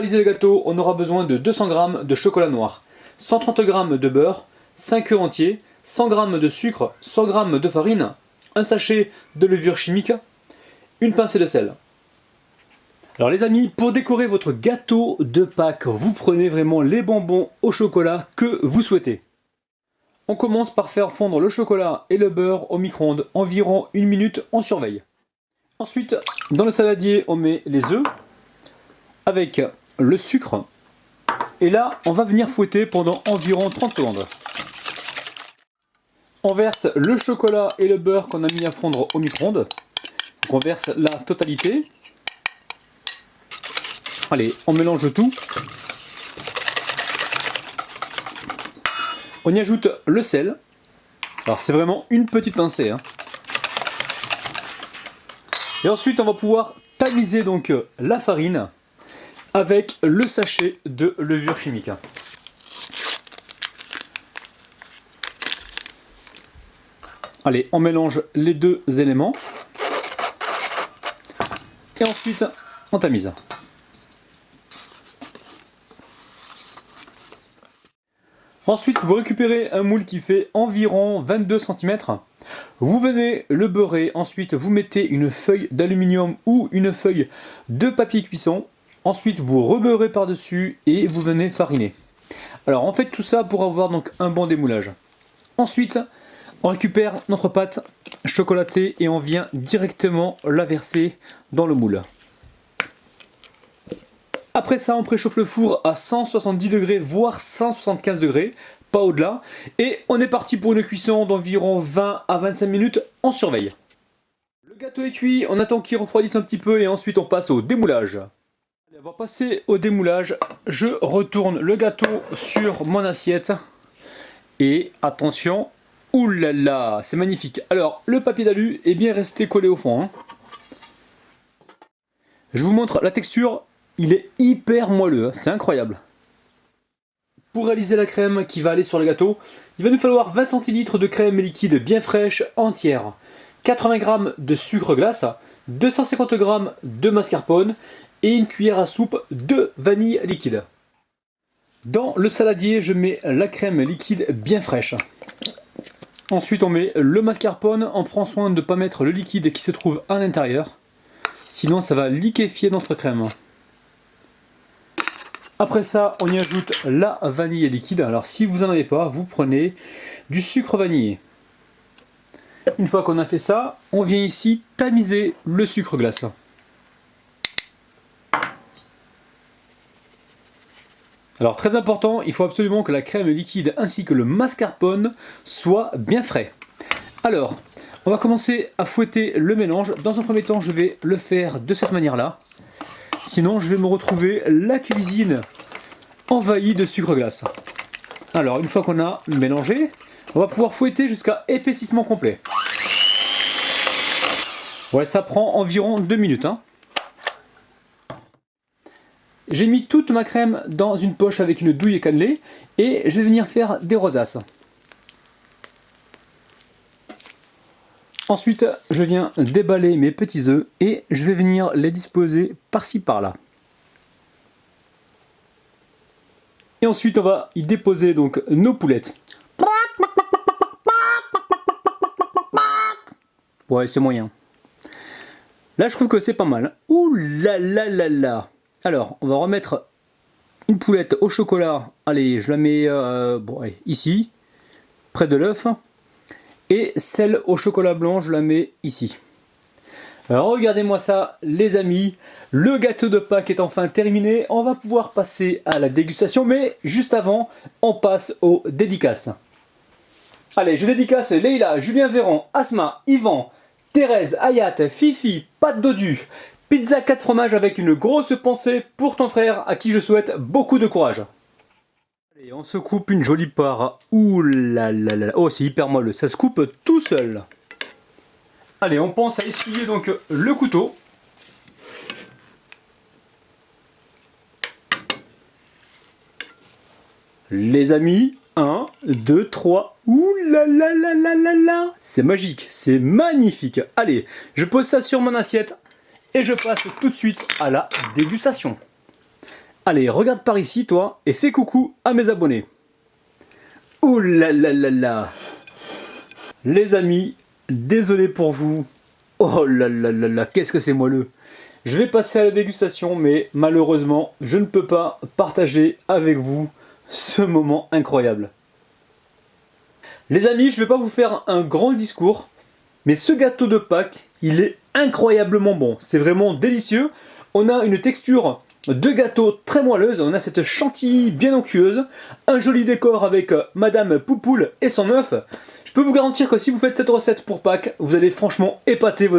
Pour réaliser le gâteau, on aura besoin de 200 g de chocolat noir, 130 g de beurre, 5 œufs entiers, 100 g de sucre, 100 g de farine, un sachet de levure chimique, une pincée de sel. Alors les amis, pour décorer votre gâteau de Pâques, vous prenez vraiment les bonbons au chocolat que vous souhaitez. On commence par faire fondre le chocolat et le beurre au micro-ondes, environ 1 minute, on surveille. Ensuite, dans le saladier, on met les œufs avec le sucre. Et là, on va venir fouetter pendant environ 30 secondes. On verse le chocolat et le beurre qu'on a mis à fondre au micro-ondes. On verse la totalité. Allez, on mélange tout. On y ajoute le sel. Alors c'est vraiment une petite pincée, hein. Et ensuite, on va pouvoir tamiser donc la farine avec le sachet de levure chimique. Allez, on mélange les deux éléments. Et ensuite, on tamise. Ensuite, vous récupérez un moule qui fait environ 22 cm. Vous venez le beurrer. Ensuite, vous mettez une feuille d'aluminium ou une feuille de papier cuisson. Ensuite, vous rebeurrez par-dessus et vous venez fariner. Alors, on fait tout ça pour avoir donc un bon démoulage. Ensuite, on récupère notre pâte chocolatée et on vient directement la verser dans le moule. Après ça, on préchauffe le four à 170 degrés, voire 175 degrés, pas au-delà. Et on est parti pour une cuisson d'environ 20 à 25 minutes, on surveille. Le gâteau est cuit, on attend qu'il refroidisse un petit peu et ensuite on passe au démoulage. Allez, on va passer au démoulage. Je retourne le gâteau sur mon assiette. Et attention, oulala, c'est magnifique. Alors, le papier d'alu est bien resté collé au fond, hein. Je vous montre la texture. Il est hyper moelleux, c'est incroyable. Pour réaliser la crème qui va aller sur le gâteau, il va nous falloir 20 centilitres de crème liquide bien fraîche, entière, 80 g de sucre glace, 250 g de mascarpone et une cuillère à soupe de vanille liquide. Dans le saladier, je mets la crème liquide bien fraîche. Ensuite, on met le mascarpone, on prend soin de ne pas mettre le liquide qui se trouve à l'intérieur, sinon ça va liquéfier notre crème. Après ça, on y ajoute la vanille liquide. Alors si vous n'en avez pas, vous prenez du sucre vanillé. Une fois qu'on a fait ça, on vient ici tamiser le sucre glace. Alors très important, il faut absolument que la crème liquide ainsi que le mascarpone soient bien frais. Alors, on va commencer à fouetter le mélange. Dans un premier temps, je vais le faire de cette manière-là. Sinon, je vais me retrouver la cuisine envahie de sucre glace. Alors, une fois qu'on a mélangé, on va pouvoir fouetter jusqu'à épaississement complet. Ouais, ça prend environ 2 minutes, hein. J'ai mis toute ma crème dans une poche avec une douille cannelée et je vais venir faire des rosaces. Ensuite, je viens déballer mes petits œufs et je vais venir les disposer par-ci par-là. Et ensuite, on va y déposer donc nos poulettes. Ouais, c'est moyen. Là, je trouve que c'est pas mal. Ouh là là là là. Alors, on va remettre une poulette au chocolat. Allez, je la mets bon, allez, ici, près de l'œuf. Et celle au chocolat blanc, je la mets ici. Alors regardez-moi ça, les amis. Le gâteau de Pâques est enfin terminé. On va pouvoir passer à la dégustation. Mais juste avant, on passe aux dédicaces. Allez, je dédicace Leïla, Julien Véran, Asma, Yvan, Thérèse, Hayat, Fifi, Pat Dodu, Pizza 4 fromages avec une grosse pensée pour ton frère à qui je souhaite beaucoup de courage. Et on se coupe une jolie part. Ouh là là là. Oh, c'est hyper moelleux. Ça se coupe tout seul. Allez, on pense à essuyer donc le couteau. Les amis, 1, 2, 3. Ouh là là là là là là. C'est magique, c'est magnifique. Allez, je pose ça sur mon assiette et je passe tout de suite à la dégustation. Allez, regarde par ici, toi, et fais coucou à mes abonnés. Ouh là là là là. Les amis, désolé pour vous. Oh là là là là, qu'est-ce que c'est moelleux. Je vais passer à la dégustation, mais malheureusement, je ne peux pas partager avec vous ce moment incroyable. Les amis, je ne vais pas vous faire un grand discours, mais ce gâteau de Pâques, il est incroyablement bon. C'est vraiment délicieux. On a une texture de gâteau très moelleuse, on a cette chantilly bien onctueuse, un joli décor avec Madame Poupoule et son œuf. Je peux vous garantir que si vous faites cette recette pour Pâques, vous allez franchement épater vos amis.